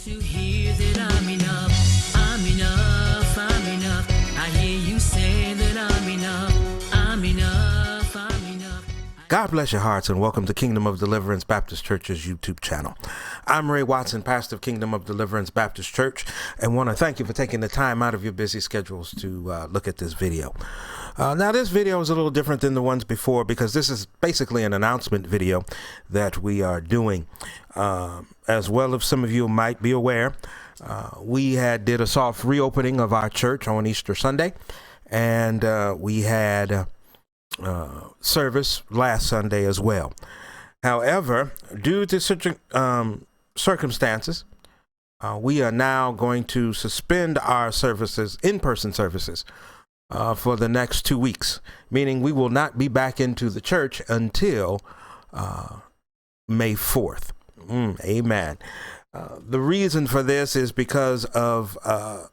To hear that I'm enough, I'm enough, I'm enough. I hear you say that I'm enough, I'm enough, I'm enough. God bless your hearts and welcome to Kingdom of Deliverance Baptist Church's YouTube channel. I'm Ray Watson, pastor of Kingdom of Deliverance Baptist Church, and want to thank you for taking the time out of your busy schedules to look at this video. Now, this video is a little different than the ones before because this is basically an announcement video that we are doing. As well as some of you might be aware, we did a soft reopening of our church on Easter Sunday, and we had service last Sunday as well. However, due to such circumstances, we are now going to suspend our services, in-person services, for the next 2 weeks, meaning we will not be back into the church until May 4th. Amen. The reason for this is because of a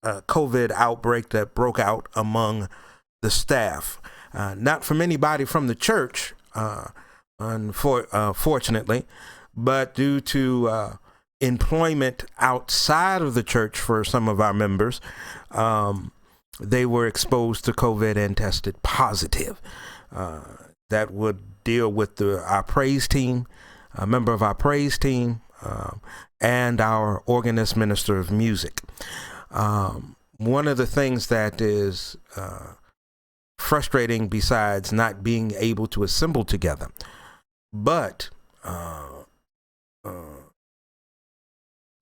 COVID outbreak that broke out among the staff. Not from anybody from the church, unfortunately, but due to employment outside of the church for some of our members. They were exposed to COVID and tested positive. That would deal with our praise team, a member of our praise team, and our organist minister of music. One of the things that is frustrating, besides not being able to assemble together, but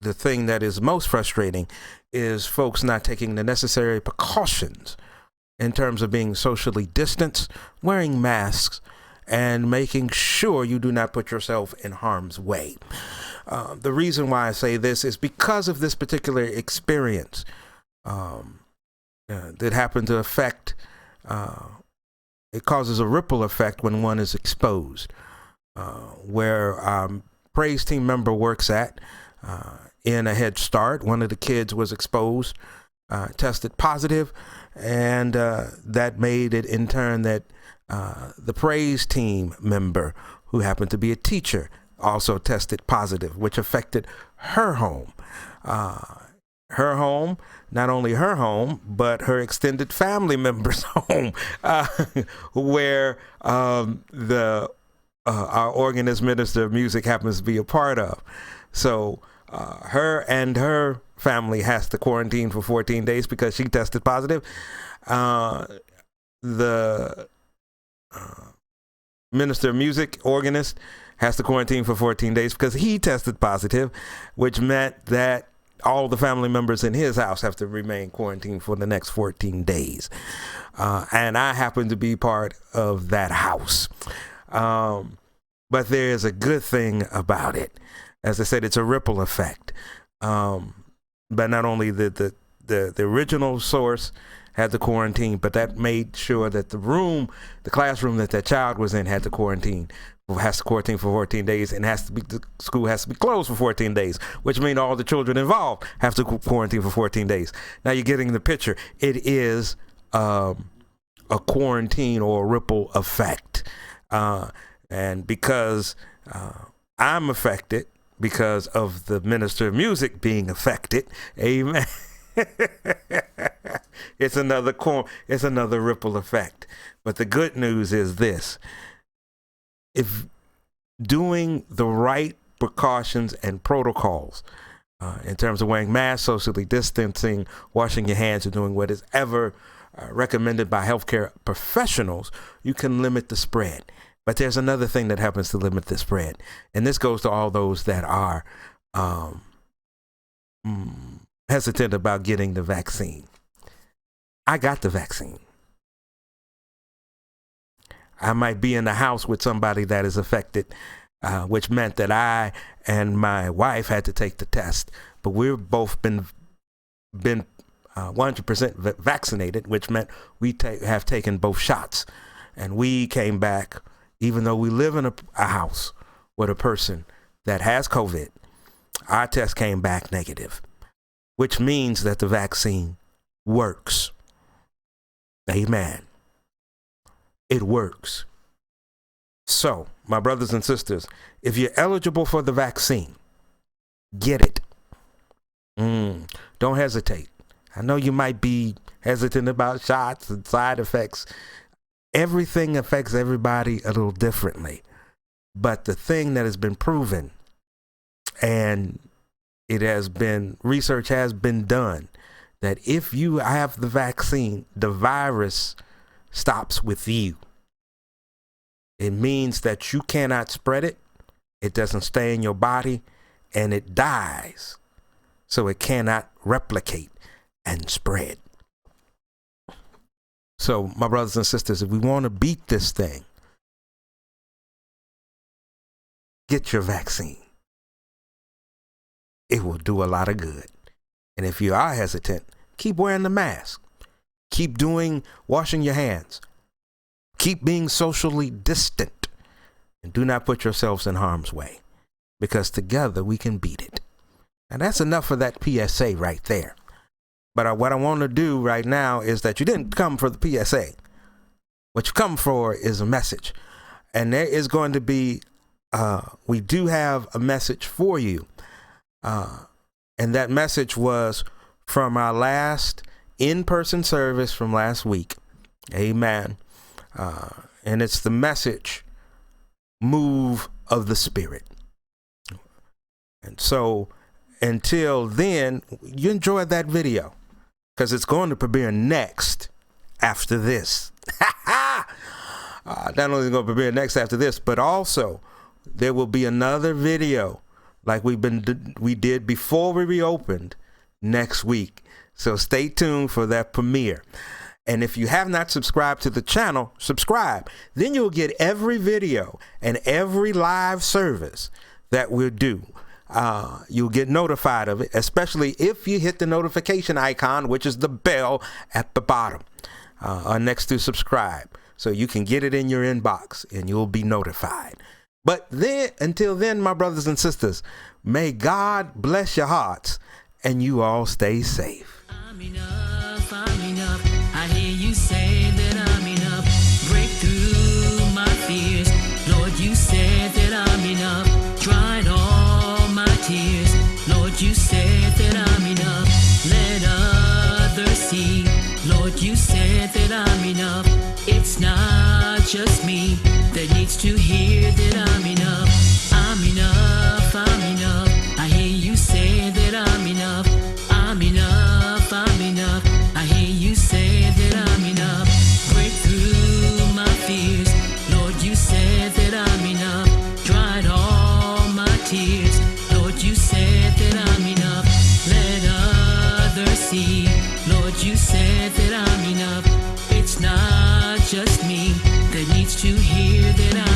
the thing that is most frustrating is folks not taking the necessary precautions in terms of being socially distanced, wearing masks, and making sure you do not put yourself in harm's way. The reason why I say this is because of this particular experience that happened to affect, it causes a ripple effect when one is exposed. Where praise team member works at, in a Head Start, one of the kids was exposed, tested positive, and that made it in turn that the praise team member, who happened to be a teacher, also tested positive, which affected her home. Her home, not only her home, but her extended family members' home, where our organist minister of music happens to be a part of. So her and her family has to quarantine for 14 days because she tested positive. The minister of music, organist, has to quarantine for 14 days because he tested positive, which meant that all the family members in his house have to remain quarantined for the next 14 days. And I happen to be part of that house. But there is a good thing about it. As I said, it's a ripple effect. But not only the original source had the quarantine, but that made sure that the classroom that child was in has to quarantine for 14 days, and the school has to be closed for 14 days, which means all the children involved have to quarantine for 14 days. Now you're getting the picture. It is a quarantine or a ripple effect. And because I'm affected, because of the minister of music being affected, amen. It's another ripple effect. But the good news is this: if doing the right precautions and protocols in terms of wearing masks, socially distancing, washing your hands, and doing what is ever recommended by healthcare professionals, you can limit the spread. But there's another thing that happens to limit the spread. And this goes to all those that are hesitant about getting the vaccine. I got the vaccine. I might be in the house with somebody that is affected, which meant that I and my wife had to take the test. But we've both been 100% vaccinated, which meant we have taken both shots. And we came back, even though we live in a house with a person that has COVID, our test came back negative, which means that the vaccine works. Amen. It works. So, my brothers and sisters, if you're eligible for the vaccine, get it. Don't hesitate. I know you might be hesitant about shots and side effects. Everything affects everybody a little differently. But the thing that has been proven, and research has been done, that if you have the vaccine, the virus stops with you. It means that you cannot spread it. It doesn't stay in your body, and it dies. So it cannot replicate and spread. So, my brothers and sisters, if we want to beat this thing, get your vaccine. It will do a lot of good. And if you are hesitant, keep wearing the mask. Keep washing your hands. Keep being socially distant. And do not put yourselves in harm's way. Because together we can beat it. And that's enough for that PSA right there. But what I want to do right now is that you didn't come for the PSA. What you come for is a message. And there is going to be, we do have a message for you. And that message was from our last in-person service from last week. Amen. And it's the message, move of the Spirit. And so until then, you enjoy that video because it's going to premiere next after this. Not only is it going to premiere next after this, but also there will be another video like we did before we reopened next week. So stay tuned for that premiere. And if you have not subscribed to the channel, subscribe. Then you'll get every video and every live service that we'll do. You'll get notified of it, especially if you hit the notification icon, which is the bell at the bottom next to subscribe. So you can get it in your inbox and you'll be notified. But then, until then, my brothers and sisters, may God bless your hearts and you all stay safe. I'm enough, I hear you say that I'm enough. Break through my fears. Lord, you said that I'm enough. Dried all my tears. Lord, you said that I'm enough. Let others see. Lord, you said that I'm enough. It's not just me that needs to hear that I'm enough. I'm enough, I'm enough. I hear you say that I'm enough. I'm enough, I'm enough. I hear you say that I'm enough. Break through my fears. Lord, you said that I'm enough. Dried all my tears. Lord, you said that I'm enough. Let others see. Lord, you said that I'm enough. It's not just me that needs to hear that